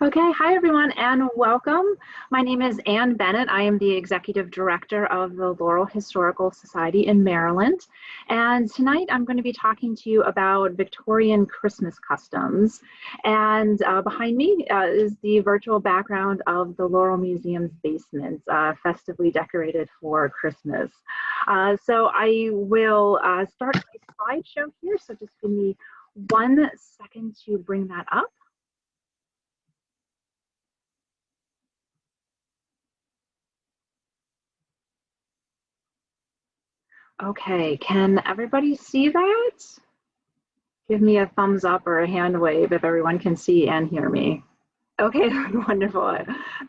Okay, hi everyone and welcome. My name is Ann Bennett. I am the Executive Director of the Laurel Historical Society in Maryland. And tonight I'm going to be talking to you about Victorian Christmas customs. And behind me is the virtual background of the Laurel Museum's basement, festively decorated for Christmas. So I will start my slideshow here. So just give me 1 second to bring that up. Okay, can everybody see that? Give me a thumbs up or a hand wave if everyone can see and hear me. Okay, wonderful.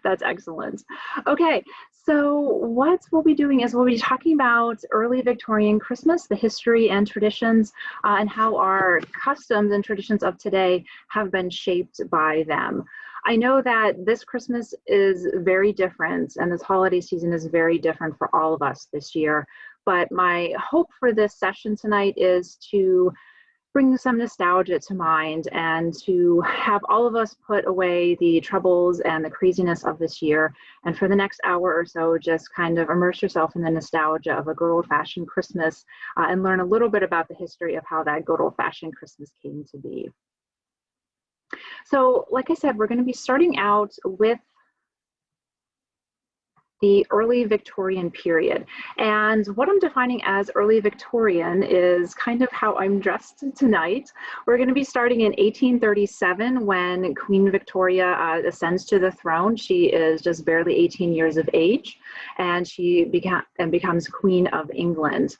That's excellent. Okay, so what we'll be doing is we'll be talking about early Victorian Christmas, the history and traditions, and how our customs and traditions of today have been shaped by them. I know that this Christmas is very different and this holiday season is very different for all of us this year. But my hope for this session tonight is to bring some nostalgia to mind and to have all of us put away the troubles and the craziness of this year. And for the next hour or so, just kind of immerse yourself in the nostalgia of a good old-fashioned Christmas and learn a little bit about the history of how that good old-fashioned Christmas came to be. So, like I said, we're going to be starting out with the early Victorian period. And what I'm defining as early Victorian is kind of how I'm dressed tonight. We're going to be starting in 1837 when Queen Victoria ascends to the throne. She is just barely 18 years of age, and she becomes Queen of England.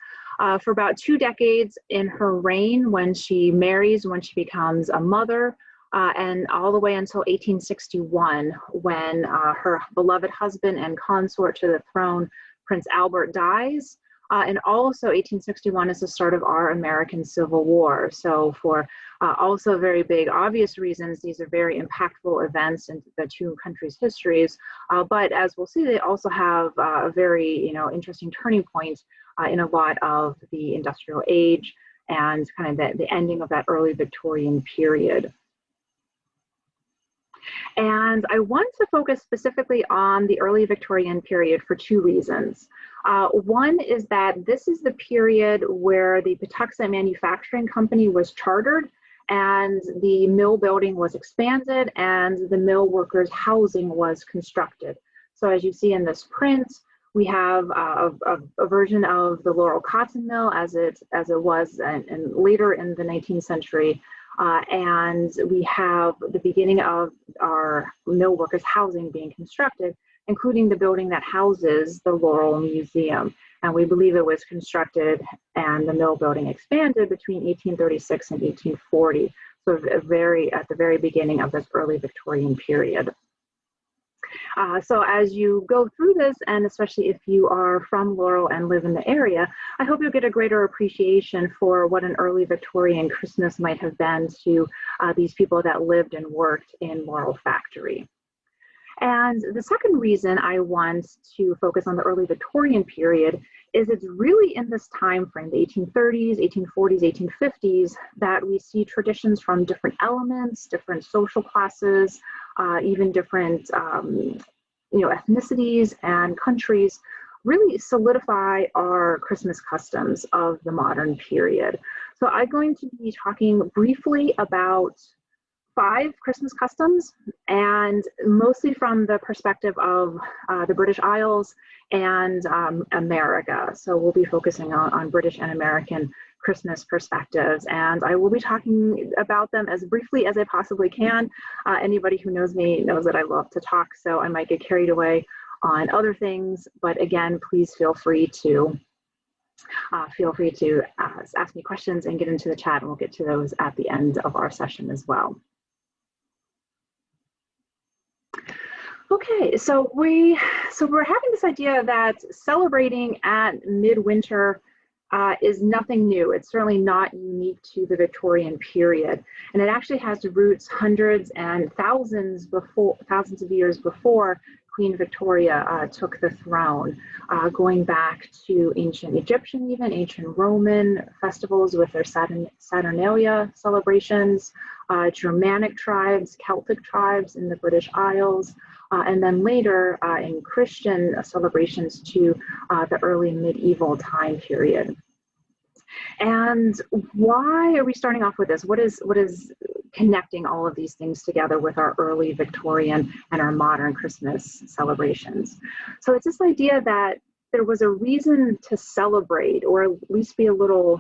For about 2 decades in her reign, when she marries, when she becomes a mother, and all the way until 1861, when her beloved husband and consort to the throne, Prince Albert, dies. And also 1861 is the start of our American Civil War. So for also very big, obvious reasons, these are very impactful events in the two countries' histories. But as we'll see, they also have a very interesting turning point in a lot of the industrial age and kind of the ending of that early Victorian period. And I want to focus specifically on the early Victorian period for 2 reasons. One is that this is the period where the Patuxent Manufacturing Company was chartered and the mill building was expanded and the mill workers' housing was constructed. So as you see in this print, we have a version of the Laurel cotton mill as it was and later in the 19th century. And we have the beginning of our mill workers' housing being constructed, including the building that houses the Laurel Museum. And we believe it was constructed and the mill building expanded between 1836 and 1840. So at the very beginning of this early Victorian period. So as you go through this, and especially if you are from Laurel and live in the area, I hope you'll get a greater appreciation for what an early Victorian Christmas might have been to these people that lived and worked in Laurel Factory. And the second reason I want to focus on the early Victorian period is it's really in this time frame, the 1830s, 1840s, 1850s, that we see traditions from different elements, different social classes, even different ethnicities and countries really solidify our Christmas customs of the modern period. So I'm going to be talking briefly about 5 Christmas customs, and mostly from the perspective of the British Isles and America. So we'll be focusing on British and American Christmas perspectives, and I will be talking about them as briefly as I possibly can. Anybody who knows me knows that I love to talk, so I might get carried away on other things, but again, please feel free to ask me questions and get into the chat, and we'll get to those at the end of our session as well. Okay, so we're having this idea that celebrating at midwinter is nothing new. It's certainly not unique to the Victorian period, and it actually has roots hundreds and thousands of years before Queen Victoria took the throne, going back to ancient Egyptian, even ancient Roman festivals with their Saturnalia celebrations, Germanic tribes, Celtic tribes in the British Isles, and then later in Christian celebrations to the early medieval time period. And why are we starting off with this? What is connecting all of these things together with our early Victorian and our modern Christmas celebrations? So it's this idea that there was a reason to celebrate, or at least be a little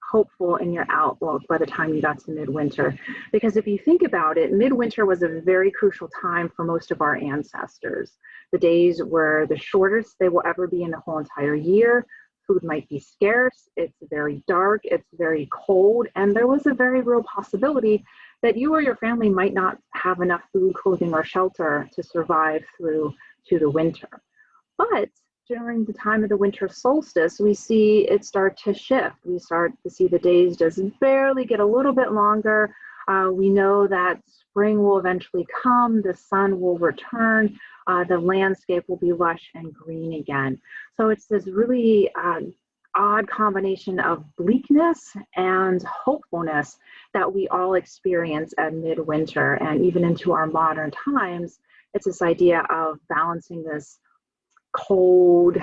hopeful in your outlook by the time you got to midwinter. Because if you think about it, midwinter was a very crucial time for most of our ancestors. The days were the shortest they will ever be in the whole entire year. Food might be scarce, it's very dark, it's very cold, and there was a very real possibility that you or your family might not have enough food, clothing, or shelter to survive through to the winter. But during the time of the winter solstice, we see it start to shift. We start to see the days just barely get a little bit longer. We know that spring will eventually come, the sun will return, the landscape will be lush and green again. So it's this really odd combination of bleakness and hopefulness that we all experience at midwinter, and even into our modern times. It's this idea of balancing this cold,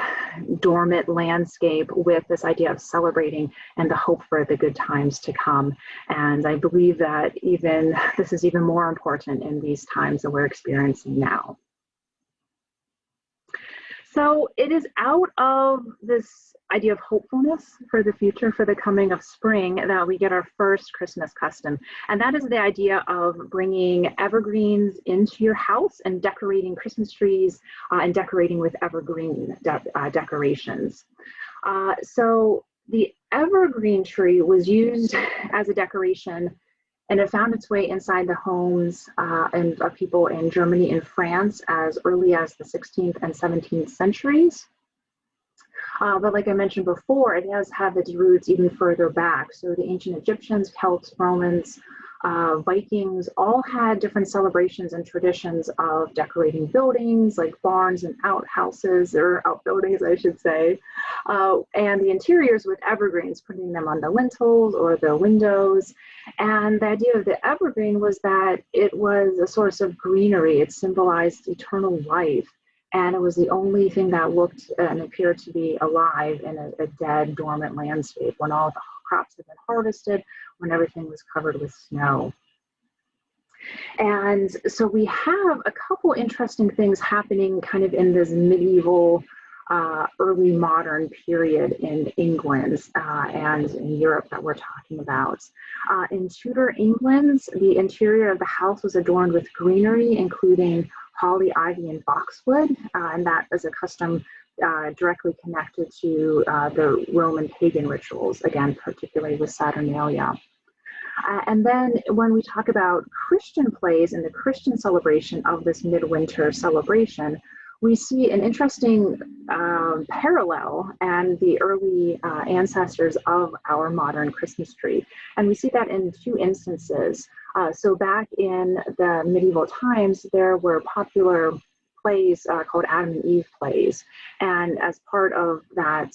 dormant landscape with this idea of celebrating and the hope for the good times to come. And I believe that this is even more important in these times that we're experiencing now. So it is out of this idea of hopefulness for the future, for the coming of spring, that we get our first Christmas custom. And that is the idea of bringing evergreens into your house and decorating Christmas trees and decorating with evergreen decorations. So the evergreen tree was used as a decoration, and it found its way inside the homes of people in Germany and France as early as the 16th and 17th centuries. But like I mentioned before, it has had its roots even further back. So the ancient Egyptians, Celts, Romans, Vikings all had different celebrations and traditions of decorating buildings like barns and outhouses, or outbuildings, I should say, and the interiors with evergreens, putting them on the lintels or the windows. And the idea of the evergreen was that it was a source of greenery. It symbolized eternal life. And it was the only thing that looked and appeared to be alive in a dead, dormant landscape when all the crops had been harvested, when everything was covered with snow. And so we have a couple interesting things happening kind of in this medieval, early modern period in England and in Europe that we're talking about. In Tudor England, the interior of the house was adorned with greenery, including holly, ivy, and boxwood, and that is a custom directly connected to the Roman pagan rituals, again, particularly with Saturnalia. And then when we talk about Christian plays and the Christian celebration of this midwinter celebration, we see an interesting parallel and the early ancestors of our modern Christmas tree. And we see that in two instances. So back in the medieval times, there were popular plays called Adam and Eve plays. And as part of that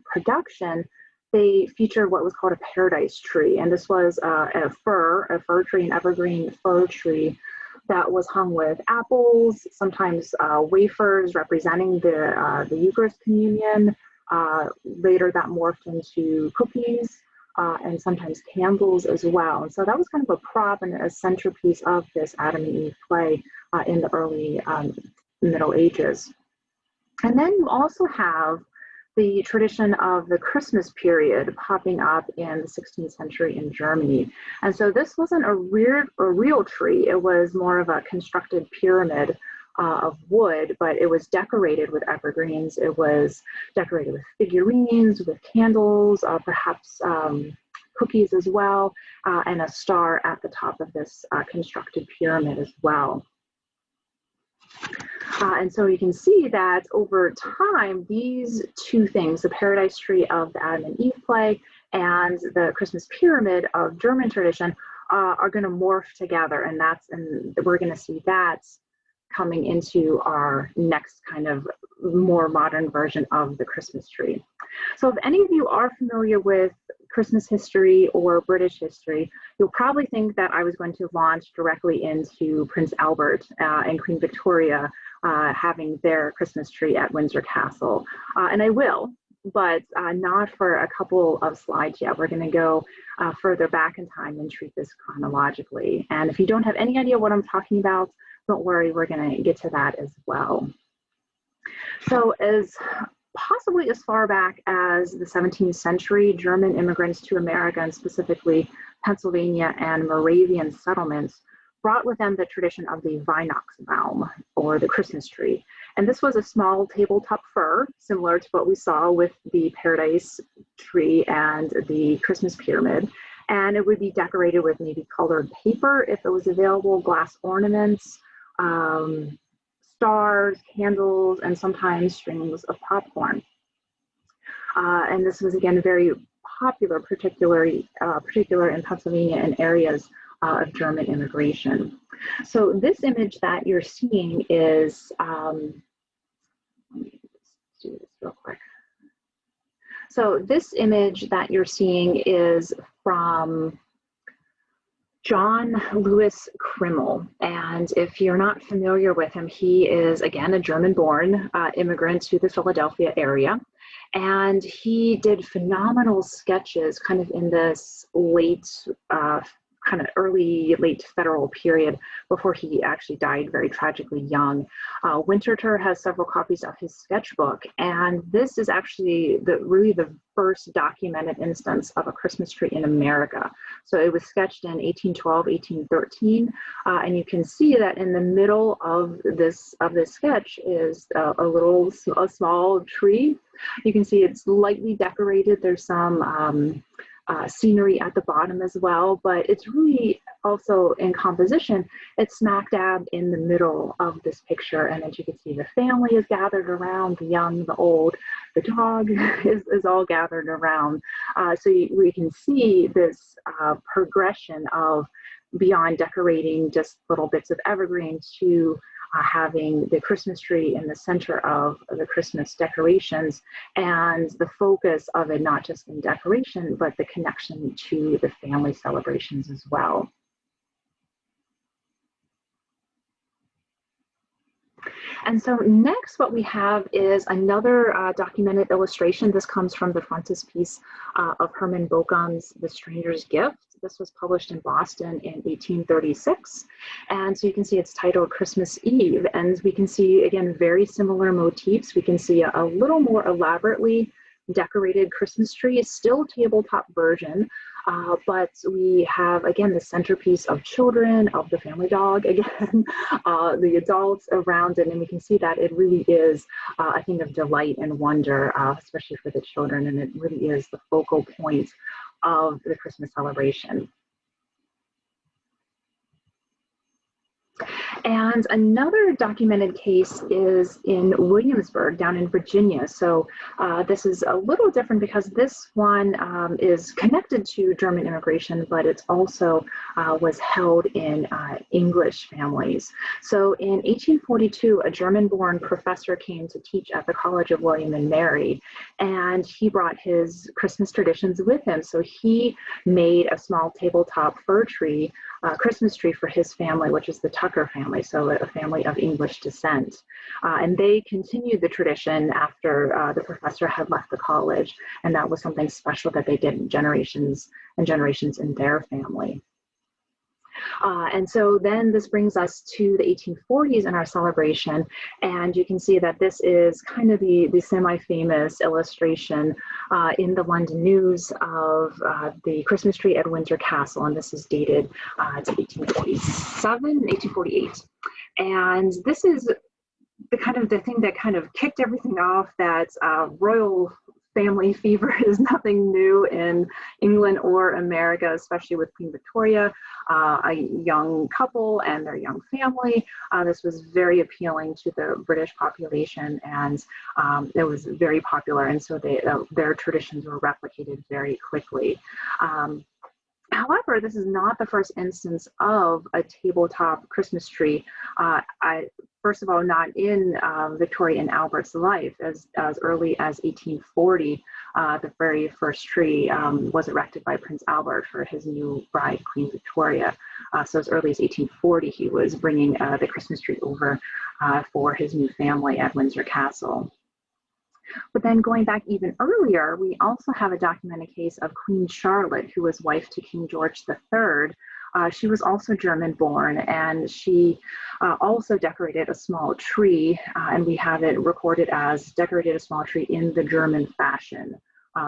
production, they featured what was called a paradise tree. And this was a fir tree, an evergreen fir tree that was hung with apples, sometimes wafers representing the Eucharist communion. Later that morphed into cookies and sometimes candles as well. And so that was kind of a prop and a centerpiece of this Adam and Eve play in the early Middle Ages. And then you also have the tradition of the Christmas period popping up in the 16th century in Germany. And so this wasn't a real tree, it was more of a constructed pyramid of wood, but it was decorated with evergreens. It was decorated with figurines, with candles, perhaps cookies as well, and a star at the top of this constructed pyramid as well. And so you can see that over time, these two things, the paradise tree of the Adam and Eve play and the Christmas pyramid of German tradition, are going to morph together. And we're going to see that coming into our next kind of more modern version of the Christmas tree. So if any of you are familiar with Christmas history or British history, you'll probably think that I was going to launch directly into Prince Albert and Queen Victoria having their Christmas tree at Windsor Castle. And I will, but not for a couple of slides yet. We're going to go further back in time and treat this chronologically. And if you don't have any idea what I'm talking about, don't worry, we're going to get to that as well. So as possibly as far back as the 17th century, German immigrants to America, and specifically Pennsylvania and Moravian settlements, brought with them the tradition of the Weihnachtsbaum, or the Christmas tree. And this was a small tabletop fir, similar to what we saw with the Paradise tree and the Christmas pyramid. And it would be decorated with maybe colored paper if it was available, glass ornaments, stars, candles, and sometimes strings of popcorn. And this was, again, very popular, particularly in Pennsylvania and areas of German immigration. So this image that you're seeing is, let me just do this real quick. So this image that you're seeing is from John Louis Krimmel. And if you're not familiar with him, he is, again, a German-born immigrant to the Philadelphia area. And he did phenomenal sketches kind of in this late, kind of late federal period before he actually died very tragically young. Winterthur has several copies of his sketchbook, and this is actually really the first documented instance of a Christmas tree in America. So it was sketched in 1812, 1813, and you can see that in the middle of this sketch is a small tree. You can see it's lightly decorated. There's some scenery at the bottom as well, but it's really also in composition, it's smack dab in the middle of this picture. And as you can see, the family is gathered around, the young, the old, the dog is all gathered around. So we can see this progression of beyond decorating just little bits of evergreen to having the Christmas tree in the center of the Christmas decorations, and the focus of it not just in decoration, but the connection to the family celebrations as well. And so next what we have is another documented illustration. This comes from the frontispiece of Herman Bocham's The Stranger's Gift. This was published in Boston in 1836. And so you can see it's titled Christmas Eve. And we can see, again, very similar motifs. We can see a little more elaborately decorated Christmas tree. It's still tabletop version, but we have, again, the centerpiece of children, of the family dog, again, the adults around it, and we can see that it really is a thing of delight and wonder, especially for the children, and it really is the focal point of the Christmas celebration. And another documented case is in Williamsburg, down in Virginia. So this is a little different because this one is connected to German immigration, but it's also was held in English families. So in 1842, a German-born professor came to teach at the College of William and Mary, and he brought his Christmas traditions with him. So he made a small tabletop fir tree, Christmas tree for his family, which is the Tucker family, so a family of English descent. And they continued the tradition after the professor had left the college, and that was something special that they did generations and generations in their family. And so then this brings us to the 1840s in our celebration, and you can see that this is kind of the semi-famous illustration in the London News of the Christmas tree at Windsor Castle, and this is dated to 1848. And this is the thing that kind of kicked everything off, that royal family fever is nothing new in England or America, especially with Queen Victoria, a young couple and their young family. This was very appealing to the British population, and it was very popular, and so their traditions were replicated very quickly. However, this is not the first instance of a tabletop Christmas tree. first of all, not in Victoria and Albert's life. As early as 1840, the very first tree was erected by Prince Albert for his new bride, Queen Victoria. So as early as 1840, he was bringing the Christmas tree over for his new family at Windsor Castle. But then going back even earlier, we also have a documented case of Queen Charlotte, who was wife to King George III. She was also German-born, and she also decorated a small tree, and we have it recorded as decorated a small tree in the German fashion.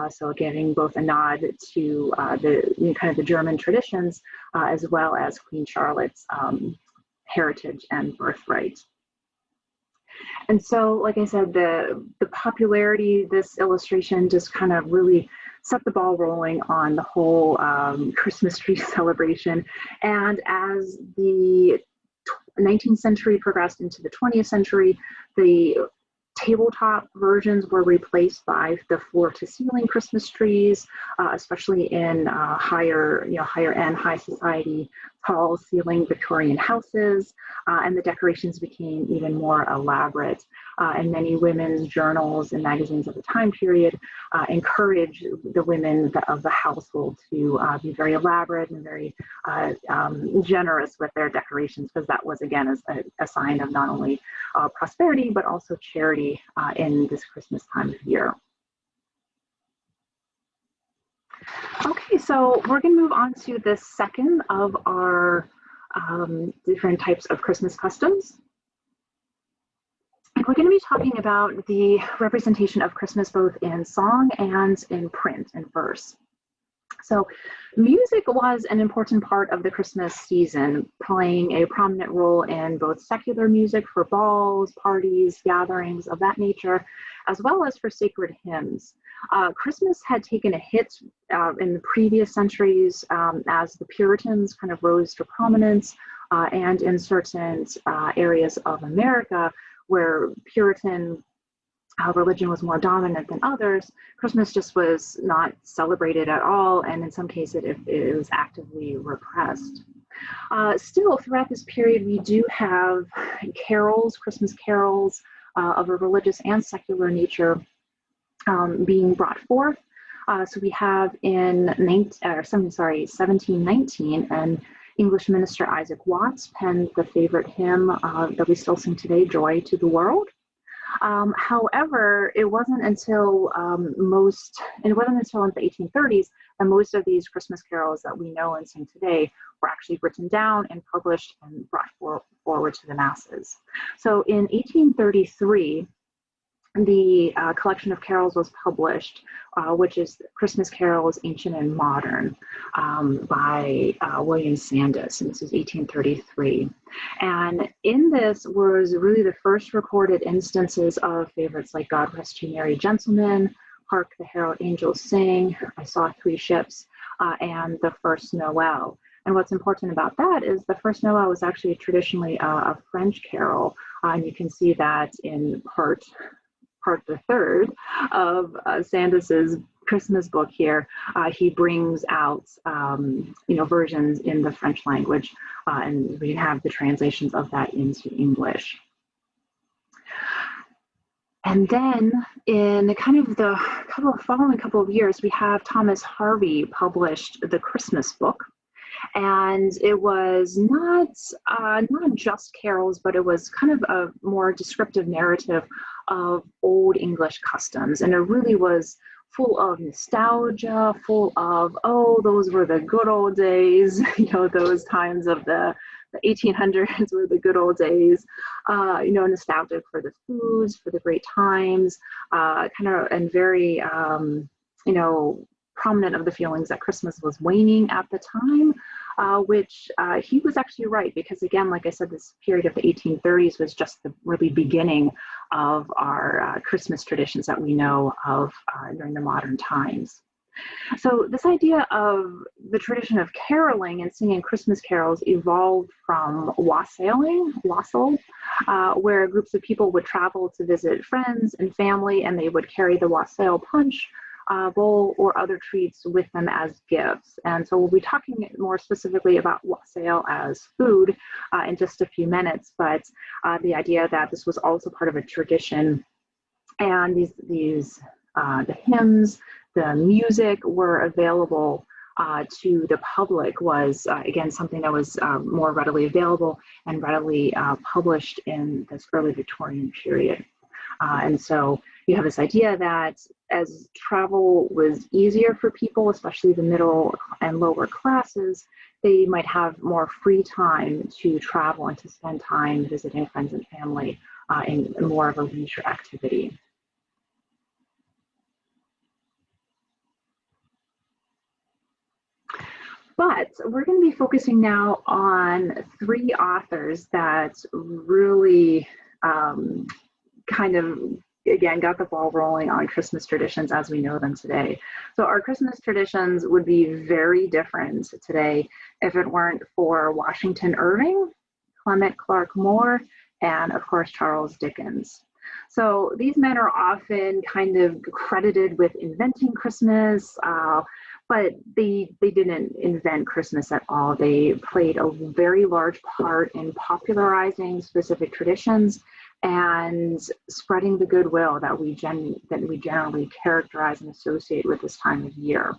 So giving both a nod to kind of the German traditions, as well as Queen Charlotte's heritage and birthright. And so, like I said, the popularity, this illustration just kind of really set the ball rolling on the whole Christmas tree celebration. And as the 19th century progressed into the 20th century, the tabletop versions were replaced by the floor-to-ceiling Christmas trees, especially in higher end, high society, tall ceiling Victorian houses, and the decorations became even more elaborate. And many women's journals and magazines of the time period encouraged the women of the household to be very elaborate and very generous with their decorations, because that was, again, a sign of not only prosperity, but also charity in this Christmas time of year. Okay, so we're going to move on to the second of our different types of Christmas customs. And we're going to be talking about the representation of Christmas both in song and in print and verse. So music was an important part of the Christmas season, playing a prominent role in both secular music for balls, parties, gatherings of that nature, as well as for sacred hymns. Christmas had taken a hit in the previous centuries as the Puritans kind of rose to prominence, and in certain areas of America where Puritan religion was more dominant than others, Christmas just was not celebrated at all, and in some cases it was actively repressed. Still, throughout this period, we do have carols, Christmas carols of a religious and secular nature being brought forth. So we have in 1719, an English minister, Isaac Watts, penned the favorite hymn that we still sing today, Joy to the World. However, it wasn't until in the 1830s that most of these Christmas carols that we know and sing today were actually written down and published and brought forward to the masses. So in 1833, the collection of carols was published, which is Christmas Carols, Ancient and Modern, by William Sandys, and this is 1833. And in this was really the first recorded instances of favorites like God Rest You Merry Gentlemen, Hark the Herald Angels Sing, I Saw Three Ships, and the First Noel. And what's important about that is the First Noel was actually traditionally a French carol, and you can see that in part the third of Sandys's Christmas book here. He brings out versions in the French language, and we have the translations of that into English. And then in kind of the following couple of years, we have Thomas Harvey published the Christmas book. And it was not just carols, but it was kind of a more descriptive narrative of old English customs. And it really was full of nostalgia, full of, oh, those were the good old days, those times of the 1800s were the good old days, nostalgic for the foods, for the great times, and very, prominent of the feelings that Christmas was waning at the time, which he was actually right, because again, like I said, this period of the 1830s was just the really beginning of our Christmas traditions that we know of during the modern times. So this idea of the tradition of caroling and singing Christmas carols evolved from wassail, where groups of people would travel to visit friends and family, and they would carry the wassail punch bowl or other treats with them as gifts. And so we'll be talking more specifically about wassail as food in just a few minutes, but the idea that this was also part of a tradition, and the hymns, the music were available to the public was, again, something that was more readily available and readily published in this early Victorian period. And so you have this idea that as travel was easier for people, especially the middle and lower classes, they might have more free time to travel and to spend time visiting friends and family in more of a leisure activity. But we're going to be focusing now on three authors that really kind of, again, got the ball rolling on Christmas traditions as we know them today. So our Christmas traditions would be very different today if it weren't for Washington Irving, Clement Clarke Moore, and of course, Charles Dickens. So these men are often kind of credited with inventing Christmas, but they didn't invent Christmas at all. They played a very large part in popularizing specific traditions and spreading the goodwill that we generally characterize and associate with this time of year.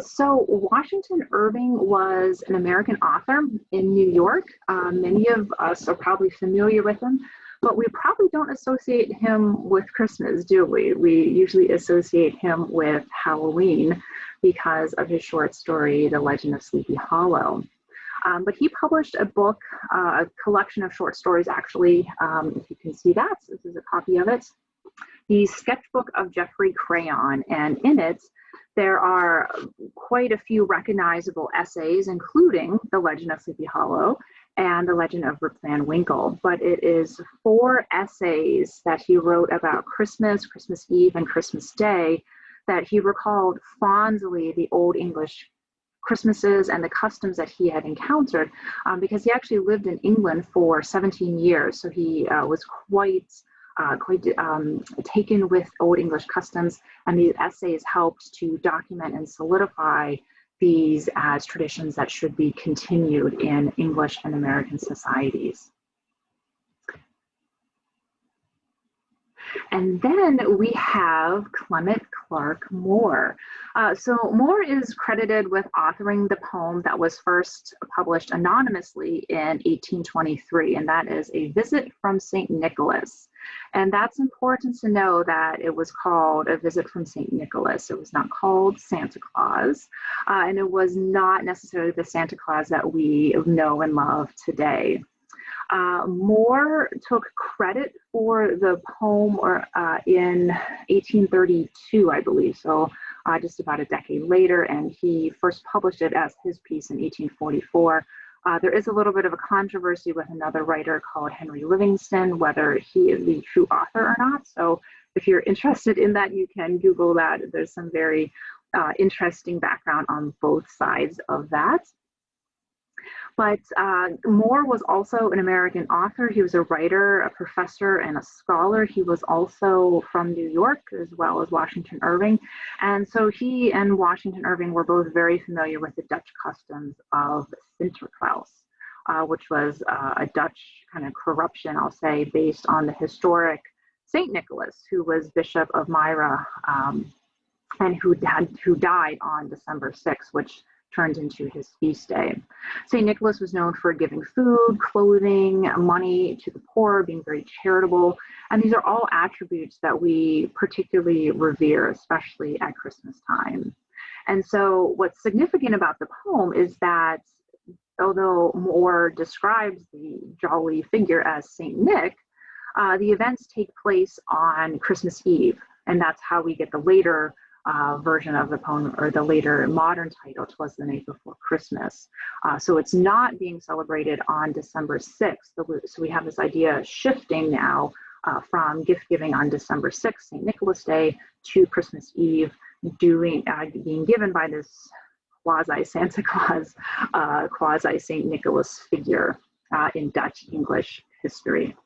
So Washington Irving was an American author in New York. Many of us are probably familiar with him, but we probably don't associate him with Christmas, do we? We usually associate him with Halloween because of his short story, The Legend of Sleepy Hollow. But he published a book, a collection of short stories, actually, if you can see that. This is a copy of it. The Sketchbook of Geoffrey Crayon, and in it, there are quite a few recognizable essays, including The Legend of Sleepy Hollow and The Legend of Rip Van Winkle. But it is 4 essays that he wrote about Christmas, Christmas Eve, and Christmas Day that he recalled fondly the Old English Christmases and the customs that he had encountered, because he actually lived in England for 17 years. So he was quite taken with Old English customs, and these essays helped to document and solidify these as traditions that should be continued in English and American societies. And then we have Clement Clarke Moore. So Moore is credited with authoring the poem that was first published anonymously in 1823, and that is A Visit from St. Nicholas. And that's important to know that it was called A Visit from St. Nicholas. It was not called Santa Claus, and it was not necessarily the Santa Claus that we know and love today. Moore took credit for the poem in 1832, I believe, so just about a decade later, and he first published it as his piece in 1844. There is a little bit of a controversy with another writer called Henry Livingston, whether he is the true author or not. So if you're interested in that, you can Google that. There's some very interesting background on both sides of that. But Moore was also an American author. He was a writer, a professor, and a scholar. He was also from New York, as well as Washington Irving. And so he and Washington Irving were both very familiar with the Dutch customs of Sinterklaas, which was a Dutch kind of corruption, I'll say, based on the historic St. Nicholas, who was Bishop of Myra, and who died on December 6th, which turned into his feast day. St. Nicholas was known for giving food, clothing, money to the poor, being very charitable, and these are all attributes that we particularly revere, especially at Christmas time. And so what's significant about the poem is that although Moore describes the jolly figure as St. Nick, the events take place on Christmas Eve, and that's how we get the later version of the poem, or the later modern title, "'Twas the Night Before Christmas." So it's not being celebrated on December 6th. So we have this idea shifting now from gift giving on December 6th, St. Nicholas Day, to Christmas Eve, being given by this quasi-Santa Claus, quasi-St. Nicholas figure in Dutch English history.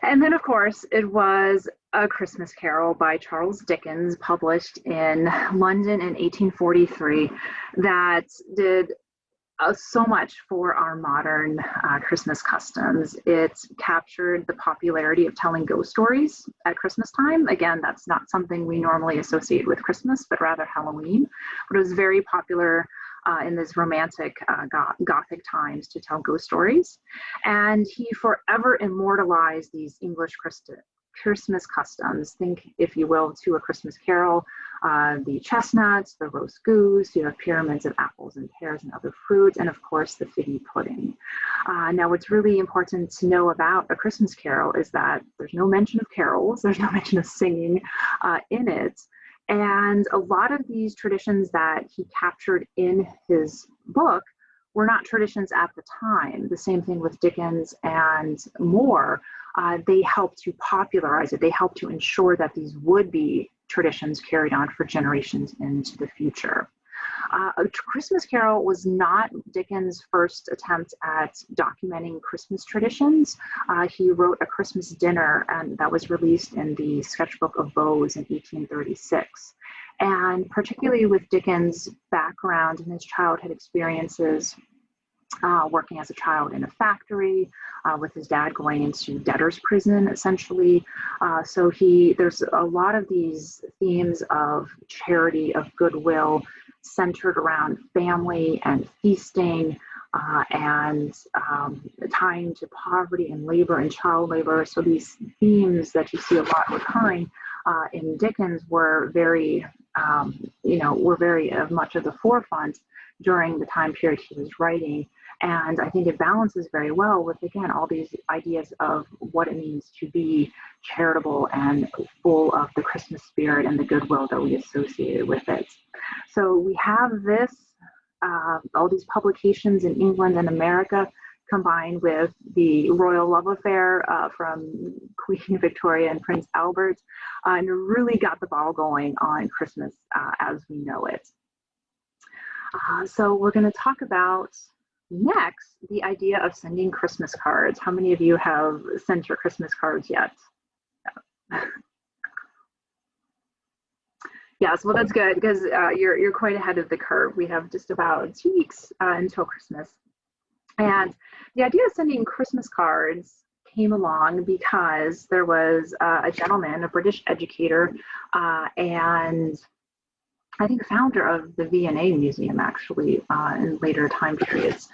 And then, of course, it was A Christmas Carol by Charles Dickens, published in London in 1843, that did so much for our modern Christmas customs. It captured the popularity of telling ghost stories at Christmas time. Again, that's not something we normally associate with Christmas, but rather Halloween. But it was very popular in these romantic Gothic times to tell ghost stories. And he forever immortalized these English Christmas customs. Think, if you will, to A Christmas Carol, the chestnuts, the roast goose, you have pyramids of apples and pears and other fruits, and of course the figgy pudding. Now, what's really important to know about A Christmas Carol is that there's no mention of carols, there's no mention of singing in it. And a lot of these traditions that he captured in his book were not traditions at the time. The same thing with Dickens and Moore. They helped to popularize it. They helped to ensure that these would be traditions carried on for generations into the future. A Christmas Carol was not Dickens' first attempt at documenting Christmas traditions. He wrote A Christmas Dinner, and that was released in the Sketchbook of Beaux in 1836. And particularly with Dickens' background and his childhood experiences, working as a child in a factory, with his dad going into debtor's prison, essentially. So there's a lot of these themes of charity, of goodwill, centered around family and feasting, and tying to poverty and labor and child labor. So these themes that you see a lot recurring in Dickens were very, were very much at the forefront during the time period he was writing. And I think it balances very well with, again, all these ideas of what it means to be charitable and full of the Christmas spirit and the goodwill that we associated with it. So we have this, all these publications in England and America, combined with the royal love affair from Queen Victoria and Prince Albert, and really got the ball going on Christmas as we know it. So we're going to talk about next the idea of sending Christmas cards. How many of you have sent your Christmas cards yet? Yes, well, that's good, because you're quite ahead of the curve. We have just about 2 weeks until Christmas. And the idea of sending Christmas cards came along because there was a gentleman, a British educator, and I think founder of the V&A Museum, actually, in later time periods.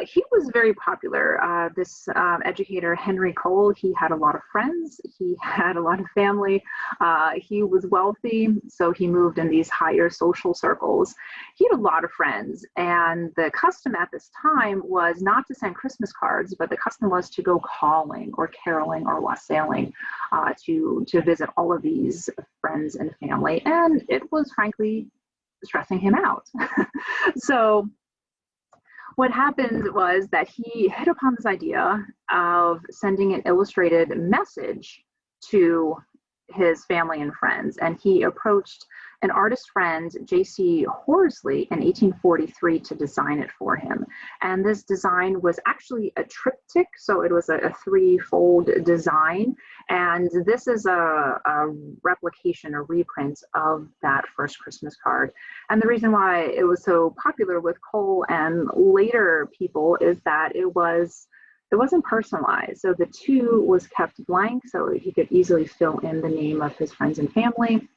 He was very popular. This educator, Henry Cole, he had a lot of friends. He had a lot of family. He was wealthy, so he moved in these higher social circles. He had a lot of friends, and the custom at this time was not to send Christmas cards, but the custom was to go calling or caroling or wassailing to visit all of these friends and family. And it was frankly stressing him out. So what happened was that he hit upon this idea of sending an illustrated message to his family and friends, and he approached an artist friend, J.C. Horsley, in 1843 to design it for him. And this design was actually a triptych, so it was a threefold design. And this is a replication, a reprint of that first Christmas card. And the reason why it was so popular with Cole and later people is that it wasn't personalized. So the two was kept blank, so he could easily fill in the name of his friends and family.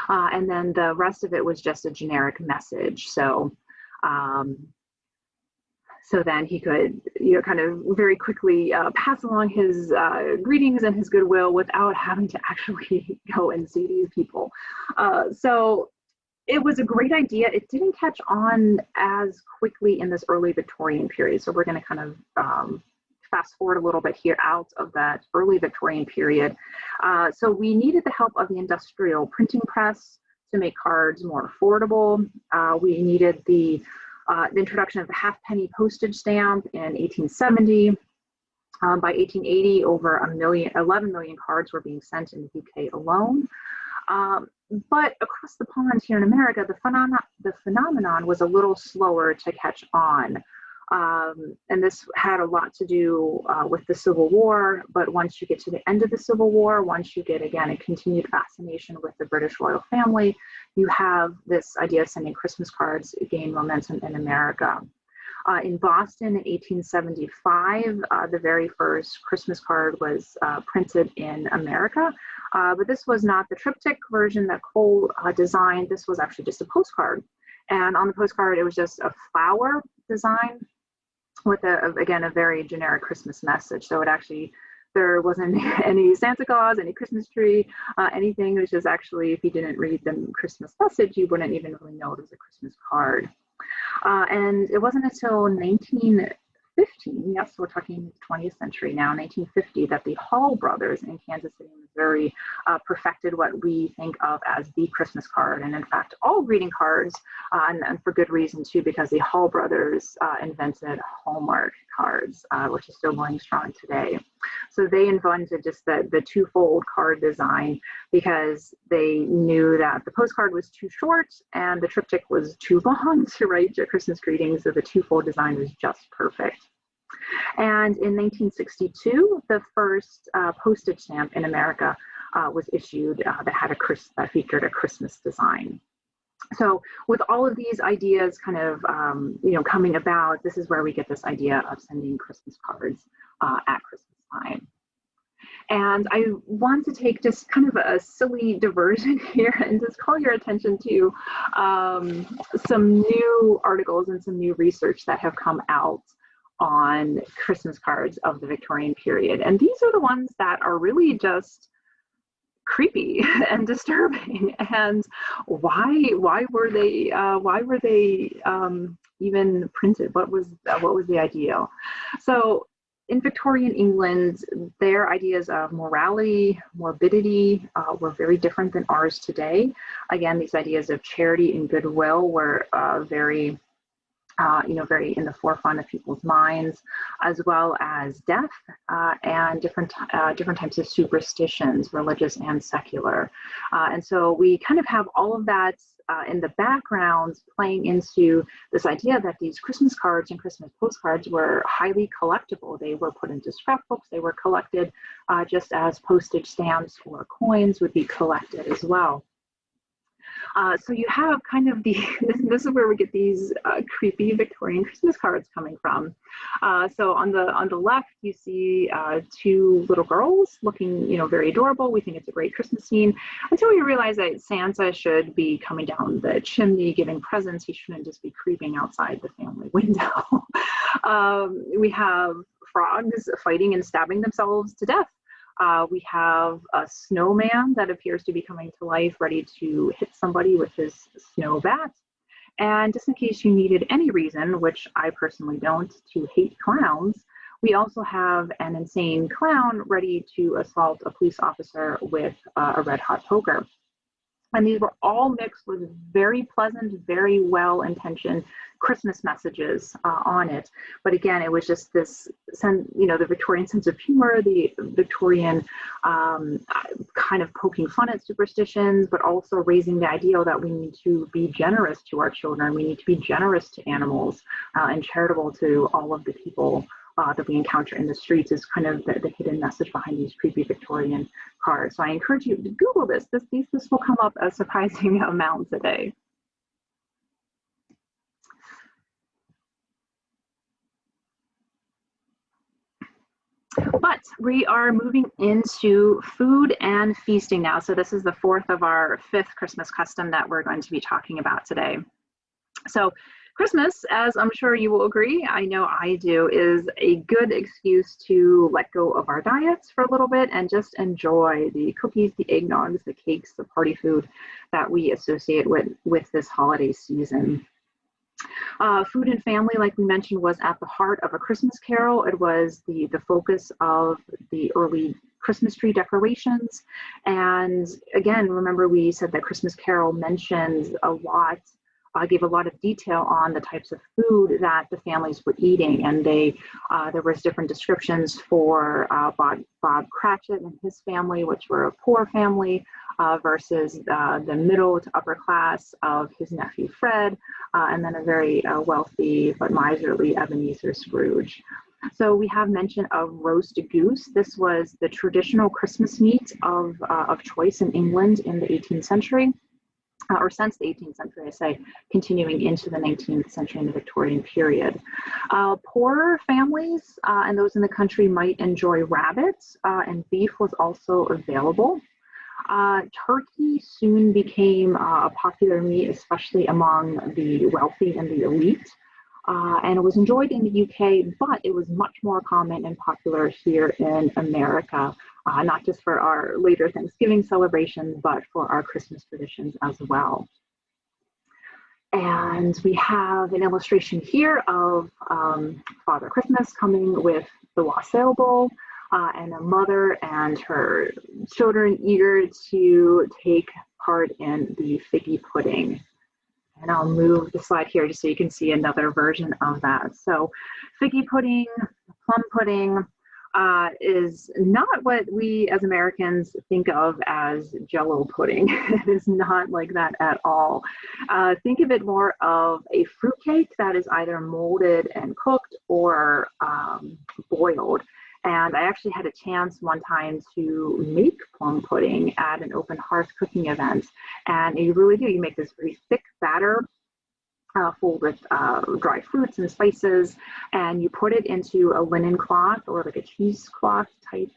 And then the rest of it was just a generic message. So, so then he could, kind of very quickly pass along his greetings and his goodwill without having to actually go and see these people. So it was a great idea. It didn't catch on as quickly in this early Victorian period. So we're going to kind of fast forward a little bit here out of that early Victorian period. So we needed the help of the industrial printing press to make cards more affordable. We needed the introduction of the halfpenny postage stamp in 1870. By 1880, over 11 million cards were being sent in the UK alone. But across the pond here in America, the phenomenon was a little slower to catch on. And this had a lot to do with the Civil War, but once you get to the end of the Civil War, once you get, again, a continued fascination with the British royal family, you have this idea of sending Christmas cards gain momentum in America. In Boston in 1875, the very first Christmas card was printed in America, but this was not the triptych version that Cole designed. This was actually just a postcard. And on the postcard, it was just a flower design with, again, a very generic Christmas message. So it actually, there wasn't any Santa Claus, any Christmas tree, anything. It was just actually, if you didn't read the Christmas message, you wouldn't even really know it was a Christmas card. And it wasn't until 1915, yes, we're talking 20th century now, 1950, that the Hall brothers in Kansas City, Missouri, perfected what we think of as the Christmas card. And in fact, all greeting cards, and for good reason too, because the Hall brothers invented Hallmark cards, which is still going strong today. So they invented just the two-fold card design because they knew that the postcard was too short and the triptych was too long to write your Christmas greetings, so the two-fold design was just perfect. And in 1962, the first postage stamp in America was issued that featured a Christmas design. So with all of these ideas kind of coming about, this is where we get this idea of sending Christmas cards at Christmas time. And I want to take just kind of a silly diversion here and just call your attention to some new articles and some new research that have come out on Christmas cards of the Victorian period. And these are the ones that are really just creepy and disturbing. And why were they even printed? What was the ideal? So in Victorian England, their ideas of morality, morbidity were very different than ours today. Again, these ideas of charity and goodwill were very in the forefront of people's minds, as well as death and different types of superstitions, religious and secular. And so we kind of have all of that in the background playing into this idea that these Christmas cards and Christmas postcards were highly collectible. They were put into scrapbooks, they were collected just as postage stamps or coins would be collected as well. So you have kind of this is where we get these creepy Victorian Christmas cards coming from. So on the left, you see two little girls looking, very adorable. We think it's a great Christmas scene until we realize that Santa should be coming down the chimney giving presents. He shouldn't just be creeping outside the family window. We have frogs fighting and stabbing themselves to death. We have a snowman that appears to be coming to life, ready to hit somebody with his snow bat. And just in case you needed any reason, which I personally don't, to hate clowns, we also have an insane clown ready to assault a police officer with a red hot poker. And these were all mixed with very pleasant, very well-intentioned Christmas messages on it. But again, it was just this, the Victorian sense of humor, the Victorian kind of poking fun at superstitions, but also raising the ideal that we need to be generous to our children. We need to be generous to animals and charitable to all of the people that we encounter in the streets is kind of the hidden message behind these creepy Victorian cards. So I encourage you to Google this. This will come up a surprising amount today. But we are moving into food and feasting now. So this is the fourth of our fifth Christmas custom that we're going to be talking about today. So Christmas, as I'm sure you will agree, I know I do, is a good excuse to let go of our diets for a little bit and just enjoy the cookies, the eggnogs, the cakes, the party food that we associate with this holiday season. Food and family, like we mentioned, was at the heart of A Christmas Carol. It was the focus of the early Christmas tree decorations. And again, remember we said that Christmas Carol mentions a lot, gave a lot of detail on the types of food that the families were eating. And there was different descriptions for Bob Cratchit and his family, which were a poor family, versus the middle to upper class of his nephew Fred, and then a very wealthy but miserly Ebenezer Scrooge. So we have mention of roast goose. This was the traditional Christmas meat of choice in England in the 18th century. Or since the 18th century, I say, continuing into the 19th century and the Victorian period. Poorer families and those in the country might enjoy rabbits, and beef was also available. Turkey soon became a popular meat, especially among the wealthy and the elite. And it was enjoyed in the UK, but it was much more common and popular here in America, not just for our later Thanksgiving celebrations, but for our Christmas traditions as well. And we have an illustration here of Father Christmas coming with the wassail bowl, and a mother and her children eager to take part in the figgy pudding. And I'll move the slide here just so you can see another version of that. So figgy pudding, plum pudding is not what we as Americans think of as Jell-O pudding. It is not like that at all. Think of it more of a fruitcake that is either molded and cooked or boiled. And I actually had a chance one time to make plum pudding at an open hearth cooking event. And you really do, you make this very thick batter full with dry fruits and spices, and you put it into a linen cloth or like a cheesecloth type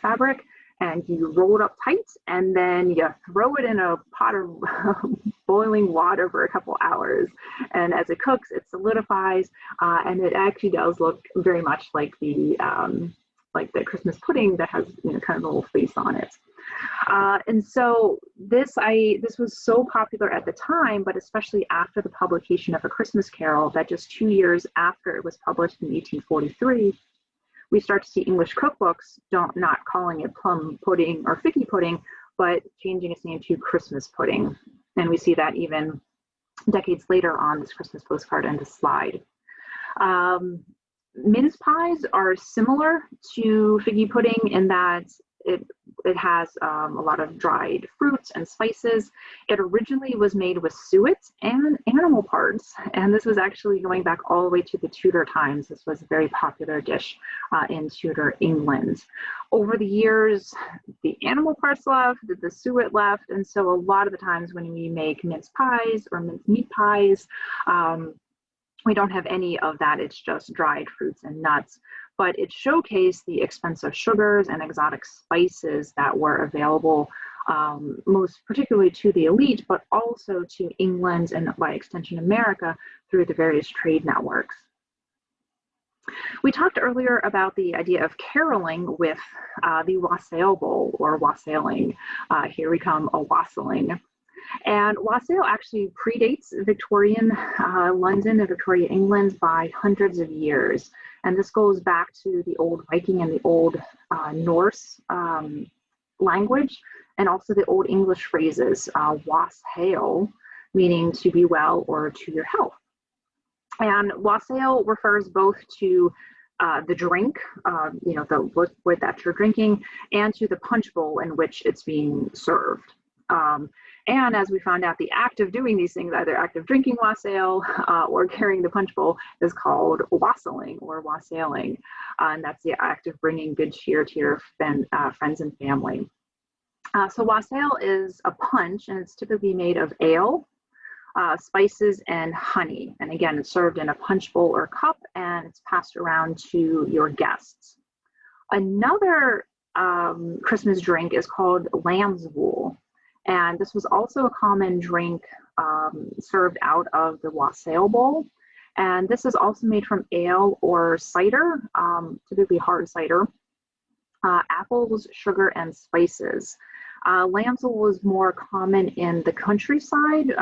fabric, and you roll it up tight, and then you throw it in a pot of boiling water for a couple hours. And as it cooks, it solidifies, and it actually does look very much like the Christmas pudding that has, you know, kind of a little face on it. And so this was so popular at the time, but especially after the publication of A Christmas Carol, that just 2 years after it was published in 1843, we start to see English cookbooks not calling it plum pudding or figgy pudding, but changing its name to Christmas pudding. And we see that even decades later on this Christmas postcard and the slide. Mince pies are similar to figgy pudding in that it has a lot of dried fruits and spices. It originally was made with suet and animal parts, and this was actually going back all the way to the Tudor times. This was a very popular dish in Tudor England. Over the years, the animal parts left, the suet left, and so a lot of the times when we make mince pies or mince meat pies, we don't have any of that. It's just dried fruits and nuts. But it showcased the expensive sugars and exotic spices that were available, most particularly to the elite, but also to England and by extension America through the various trade networks. We talked earlier about the idea of caroling with the wassail bowl or wassailing. Here we come a wassailing. And wassail actually predates Victorian London and Victorian England by hundreds of years. And this goes back to the old Viking and the old Norse language, and also the old English phrases, wassail, meaning to be well or to your health. And wassail refers both to the drink, you know, the liquid that you're drinking, and to the punch bowl in which it's being served. And as we found out, the act of doing these things, either act of drinking wassail or carrying the punch bowl, is called wassailing or wassailing. And that's the act of bringing good cheer to your friends and family. So wassail is a punch, and it's typically made of ale, spices, and honey. And again, it's served in a punch bowl or cup, and it's passed around to your guests. Another Christmas drink is called lamb's wool. And this was also a common drink served out of the wassail bowl. And this is also made from ale or cider, typically hard cider, apples, sugar, and spices. Lamb's wool was more common in the countryside,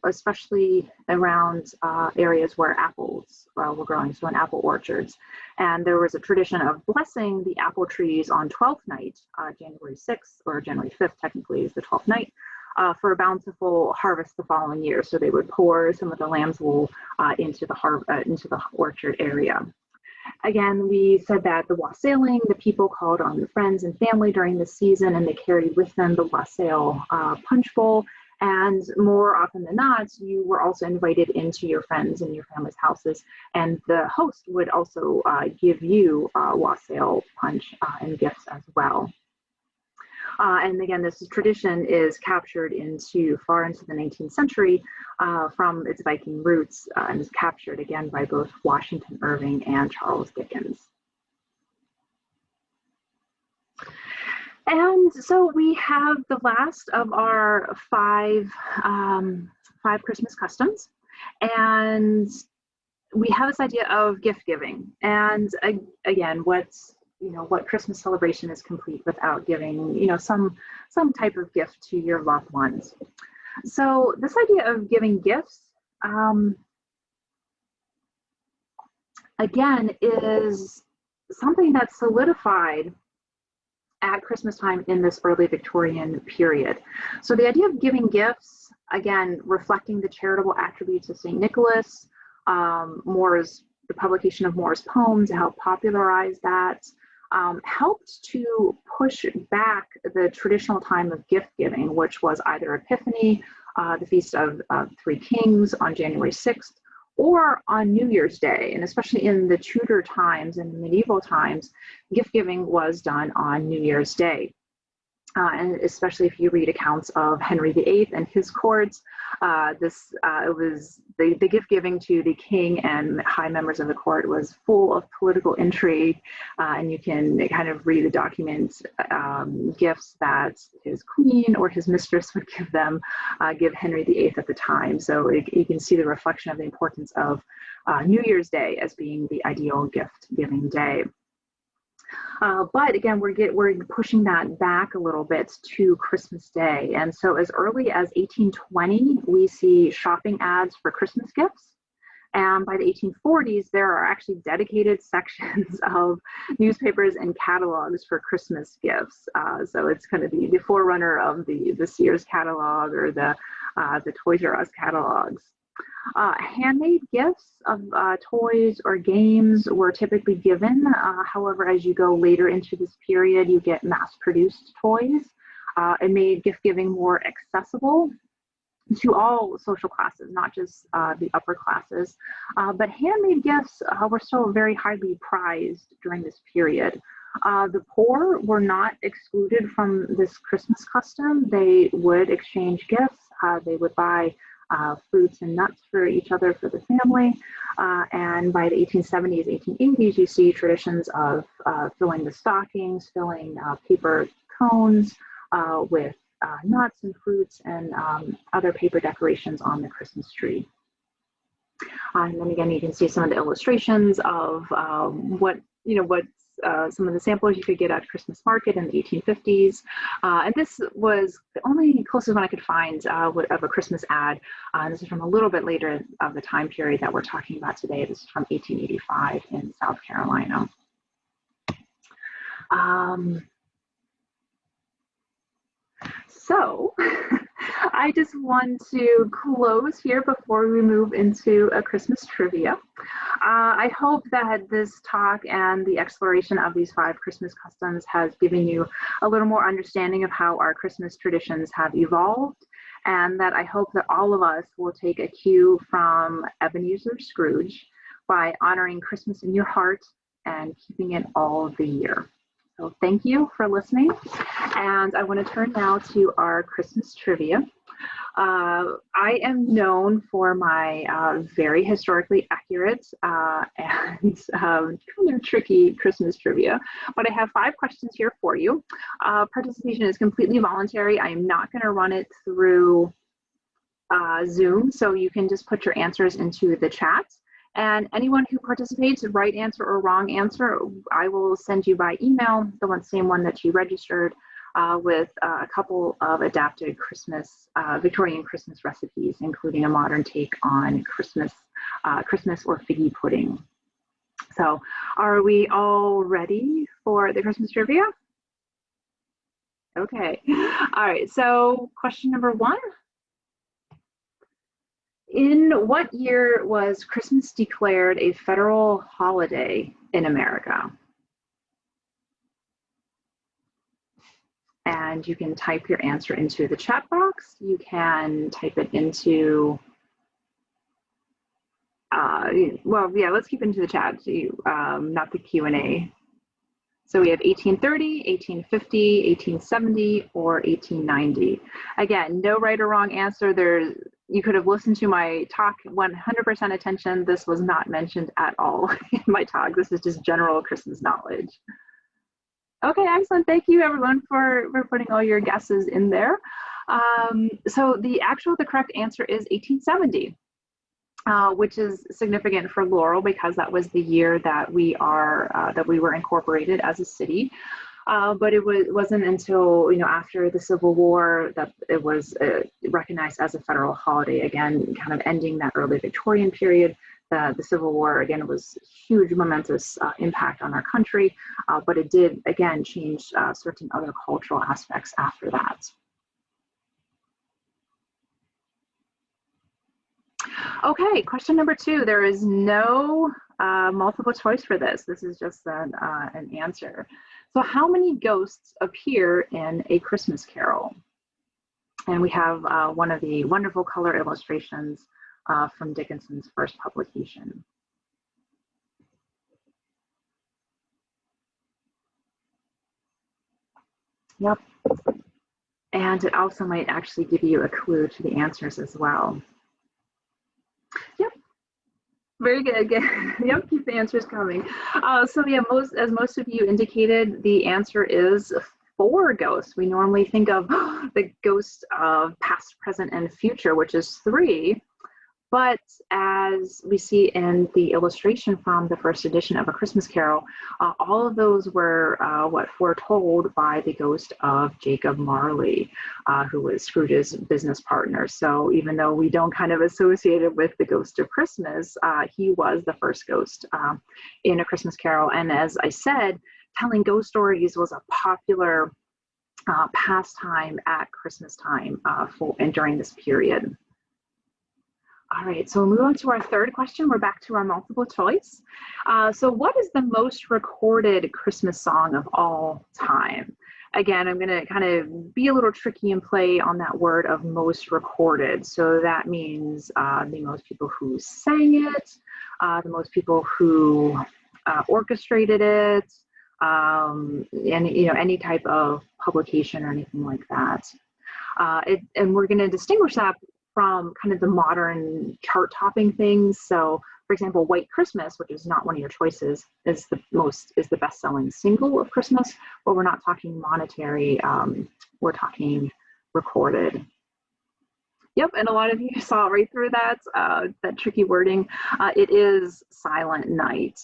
especially around areas where apples were growing, so in apple orchards. And there was a tradition of blessing the apple trees on 12th night, January 6th, or January 5th technically is the 12th night, for a bountiful harvest the following year. So they would pour some of the lamb's wool into the orchard area. Again, we said that the wassailing, the people called on their friends and family during the season, and they carried with them the wassail punch bowl. And more often than not, you were also invited into your friends and your family's houses, and the host would also give you wassail punch and gifts as well. And again, this tradition is captured into far into the 19th century from its Viking roots and is captured again by both Washington Irving and Charles Dickens. And so we have the last of our five Christmas customs, and we have this idea of gift giving. And again, what Christmas celebration is complete without giving, some type of gift to your loved ones. So this idea of giving gifts, again, is something that's solidified at Christmas time in this early Victorian period. So the idea of giving gifts, again, reflecting the charitable attributes of St. Nicholas, the publication of Moore's poem to help popularize that, helped to push back the traditional time of gift giving, which was either Epiphany, the Feast of Three Kings on January 6th, or on New Year's Day. And especially in the Tudor times and medieval times, gift giving was done on New Year's Day. And especially if you read accounts of Henry VIII and his courts, it was the gift giving to the king and high members of the court was full of political intrigue, and you can kind of read the documents, gifts that his queen or his mistress would give Henry VIII at the time. So you can see the reflection of the importance of New Year's Day as being the ideal gift giving day. But again, we're pushing that back a little bit to Christmas Day. And so as early as 1820, we see shopping ads for Christmas gifts. And by the 1840s, there are actually dedicated sections of newspapers and catalogs for Christmas gifts. So it's kind of the forerunner of the Sears catalog or the Toys R Us catalogs. Handmade gifts of toys or games were typically given. However, as you go later into this period, you get mass-produced toys. It made gift giving more accessible to all social classes, not just the upper classes. But handmade gifts were still very highly prized during this period. The poor were not excluded from this Christmas custom. They would exchange gifts. They would buy fruits and nuts for each other, for the family. And by the 1870s, 1880s, you see traditions of filling the stockings, filling paper cones with nuts and fruits and other paper decorations on the Christmas tree. And then again, you can see some of the illustrations of some of the samples you could get at Christmas market in the 1850s. And this was the only closest one I could find of a Christmas ad. This is from a little bit later of the time period that we're talking about today. This is from 1885 in South Carolina. So I just want to close here before we move into a Christmas trivia. I hope that this talk and the exploration of these 5 Christmas customs has given you a little more understanding of how our Christmas traditions have evolved, and that I hope that all of us will take a cue from Ebenezer Scrooge by honoring Christmas in your heart and keeping it all the year. So thank you for listening, and I want to turn now to our Christmas trivia. I am known for my very historically accurate and kind of tricky Christmas trivia, but I have 5 questions here for you. Participation is completely voluntary. I am not going to run it through Zoom, so you can just put your answers into the chat. And anyone who participates, right answer or wrong answer, I will send you by email, the same one that you registered, with a couple of adapted Victorian Christmas recipes, including a modern take on Christmas or figgy pudding. So are we all ready for the Christmas trivia? Okay. All right. So question number 1. In what year was Christmas declared a federal holiday in America? And you can type your answer into the chat box. You can type it into, well, yeah, let's keep it into the chat, not the Q&A. So we have 1830, 1850, 1870, or 1890. Again, no right or wrong answer. You could have listened to my talk 100% attention. This was not mentioned at all in my talk. This is just general Christmas knowledge. Okay, excellent. Thank you everyone for putting all your guesses in there. So the correct answer is 1870. Which is significant for Laurel because that was the year that we were incorporated as a city. But it wasn't until after the Civil War that it was recognized as a federal holiday. Again, kind of ending that early Victorian period. The Civil War again was huge, momentous impact on our country, but it did again change certain other cultural aspects after that. Okay, question number 2. There is no multiple choice for this. This is just an answer. So how many ghosts appear in A Christmas Carol? And we have one of the wonderful color illustrations from Dickinson's first publication. Yep. And it also might actually give you a clue to the answers as well. Yep. Very good. Yep, keep the answers coming. So yeah, as most of you indicated, the answer is 4 ghosts. We normally think of the ghosts of past, present, and future, which is 3. But as we see in the illustration from the first edition of A Christmas Carol, all of those were foretold by the ghost of Jacob Marley, who was Scrooge's business partner. So even though we don't kind of associate it with the ghost of Christmas, he was the first ghost in A Christmas Carol. And as I said, telling ghost stories was a popular pastime at Christmas time and during this period. All right, so we'll move on to our third question. We're back to our multiple choice. So what is the most recorded Christmas song of all time? Again, I'm gonna kind of be a little tricky and play on that word of most recorded. So that means the most people who sang it, the most people who orchestrated it, and any type of publication or anything like that. And we're gonna distinguish that from kind of the modern chart topping things. So for example, White Christmas, which is not one of your choices, is the best selling single of Christmas, but we're not talking monetary, we're talking recorded. Yep, and a lot of you saw right through that tricky wording. It is Silent Night,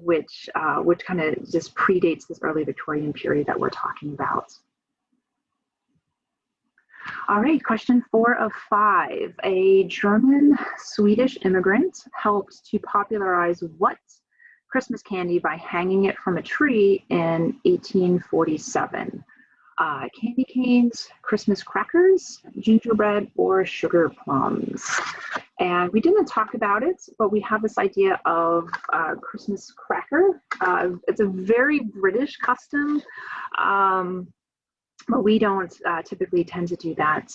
which kind of just predates this early Victorian period that we're talking about. All right, question 4 of 5. A German-Swedish immigrant helped to popularize what Christmas candy by hanging it from a tree in 1847? Candy canes, Christmas crackers, gingerbread, or sugar plums? And we didn't talk about it, but we have this idea of Christmas cracker. It's a very British custom. But we don't typically tend to do that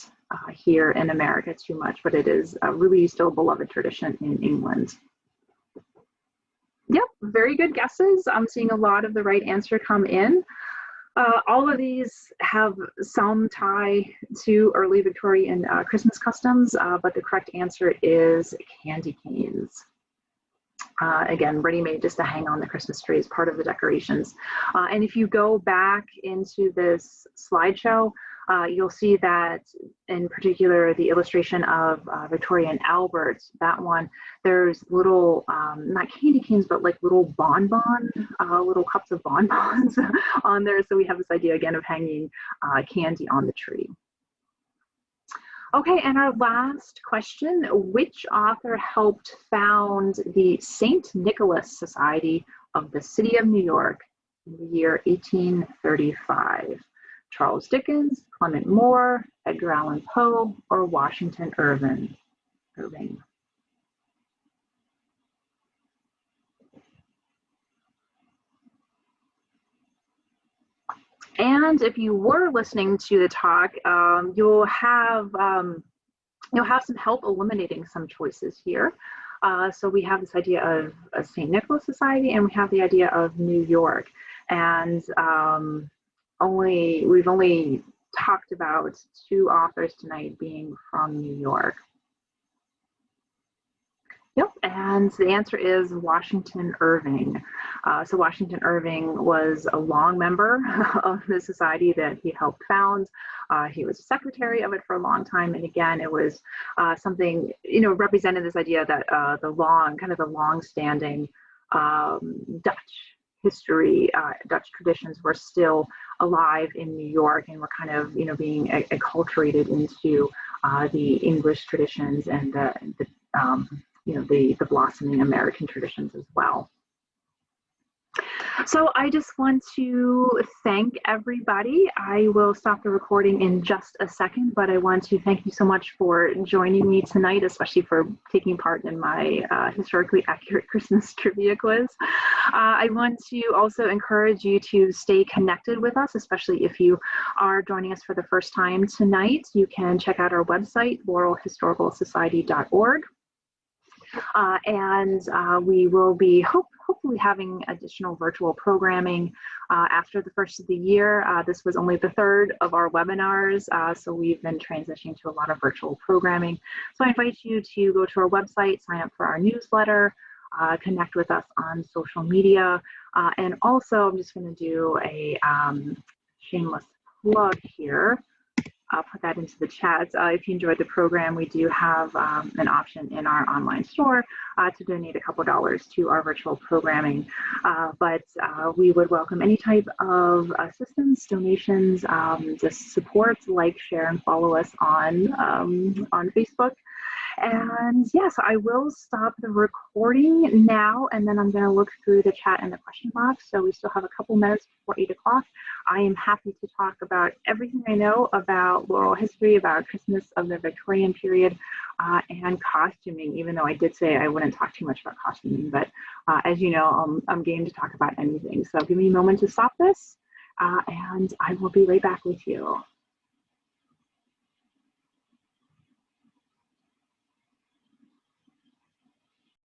here in America too much, but it is really still a beloved tradition in England. Yep, very good guesses. I'm seeing a lot of the right answer come in. All of these have some tie to early Victorian Christmas customs, but the correct answer is candy canes. Again, ready-made just to hang on the Christmas tree as part of the decorations. And if you go back into this slideshow, you'll see that in particular, the illustration of Victorian Albert, that one, there's little, not candy canes, but like little little cups of bonbons on there. So we have this idea again of hanging candy on the tree. Okay, and our last question, which author helped found the St. Nicholas Society of the City of New York in the year 1835? Charles Dickens, Clement Moore, Edgar Allan Poe, or Washington Irving? Irving. And if you were listening to the talk, you'll have some help eliminating some choices here. So we have this idea of a St. Nicholas Society, and we have the idea of New York. And we've only talked about 2 authors tonight being from New York. Yep, and the answer is Washington Irving. So Washington Irving was a long member of the society that he helped found. He was secretary of it for a long time, and again, it was something, represented this idea that the long-standing Dutch history, Dutch traditions were still alive in New York, and were kind of, being acculturated into the English traditions and the blossoming American traditions as well. So I just want to thank everybody. I will stop the recording in just a second, but I want to thank you so much for joining me tonight, especially for taking part in my historically accurate Christmas trivia quiz. I want to also encourage you to stay connected with us, especially if you are joining us for the first time tonight. You can check out our website, laurelhistoricalsociety.org. And we will be hopefully having additional virtual programming after the first of the year. This was only the 3rd of our webinars, so we've been transitioning to a lot of virtual programming. So I invite you to go to our website, sign up for our newsletter, connect with us on social media, and also I'm just going to do a shameless plug here. I'll put that into the chat. If you enjoyed the program, we do have an option in our online store to donate a couple dollars to our virtual programming. But we would welcome any type of assistance, donations, just support, like, share, and follow us on Facebook. And yes, I will stop the recording now, and then I'm going to look through the chat and the question box. So we still have a couple minutes before 8 o'clock. I am happy to talk about everything I know about Laurel history, about Christmas of the Victorian period, and costuming, even though I did say I wouldn't talk too much about costuming. But as you know, I'm game to talk about anything. So give me a moment to stop this, and I will be right back with you.